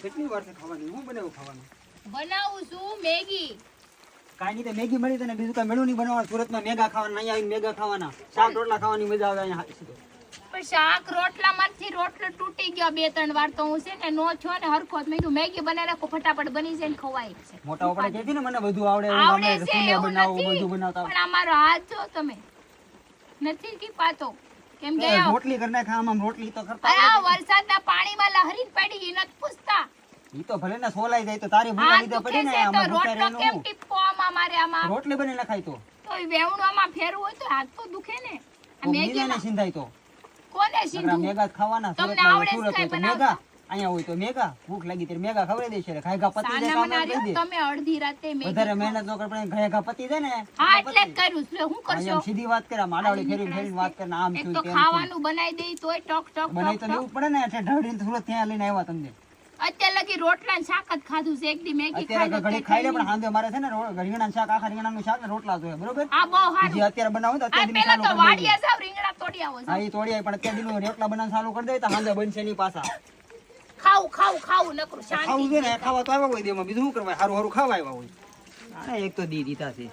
કેટલી વાર છે ખાવાની? હું બનાવું ખાવાનું? બનાવું છું મેગી. કાંઈ નહીં, મેગી મળી તને બીજું કાંઈ મેળું નહીં બનાવવાનું. સુરતમાં મેગા ખાવાના, અહીંયા આવીને મેગા ખાવાના, શાક રોટલા ખાવાની મજા આવે અહીંયા. પણ શાક રોટલા માંથી રોટલો તૂટી ગયો 2-3 વાર તો હું છે ને નો છો ને હરખો મેં કીધું મેગી બનાવી રાખો ફટાફટ બની જાય ને ખવાય છે. મોટા ઉપડે કહેતી ને મને બધું આવડે, આવડે છે સુને એવું બનાવું, નથી. બધું બનાવતા પણ અમારો હાથ જો તમે નથી કી પાતો કેમ કે રોટલી કરી નાખા. આમ રોટલી તો કરતા આ વરસાદના પાણીમાં લહરીને પડી ઈ નથી પૂછતા. ઈ તો ભલે ને સોલાઈ જાય તો તારી ભૂલા લીધે પડી ને. તો આમાં રોટલો ભૂકારેનું કેમ ટીપકો આમાં મારે આમાં રોટલી બની નખાય તો ઈ વેવણું આમાં ફેરવું હોય તો હાથ તો દુખે ને. આ મેગી ને સિંધાય તો કોને નકરા સીધું મેગા ખાવાના. તમને સુરતમાં આવડે સુરત છે હોય તો બનાવતા? મેગા, અહીંયા હોય તો મેગા. ભૂખ લાગી ત્યારે મેગા ખવડાવી દેશે. ઘાયગા પતી જાય કામ સાના કરી દે. તમે અડધી રાતે મેગી વધારે મહેનત ન કરે પણ ઘાયગા પતી જાય ને. હા એટલે જ કર્યું છે હું કરશો અહીંયા સીધી વાત કરે, માડાવડી ફેરી ફેરીને વાત કરે, આમ એક છું તો તેમ છું. ખાવાનું બનાવી દે તોય ટક ટક બનાવી તો ટક દેવું પડે ને. એટલે ઢળીને સુરત ત્યાં લઈને આવ્યા તમને. અત્યારે લગી રોટલા ને શાક જ ખાધું છે એક દી મેગી અત્યારે ખાઈ ઘડી ખાઈ લે પણ સાંજે મારે છે ને રીંગણાનું શાક, આખા રીંગણાનું શાક ને રોટલા જોઈએ, બરોબર? આ બહુ જે સારું અત્યારે બનાવું તો આ અત્યારે પેલા તો ચાલુ કરી દેજો. વાડિયા સાવ રીંગણા તોડી આવો છો. હા ઈ તોડી આવી પણ અત્યારે દીનું રોટલા બનાવવાનું ચાલુ કરી દે તો સાંજે બનશે નહીં પાછા. ખાવું ખાવું ખાવું નકરું ખાવું શાંતિ છે ને, ખાવા તો આવ્યા હોય દેમાં, બીજું શું કરવા? હારું હારું ખાવા આવ્યા હોય. આને એક તો દી દીધા છે.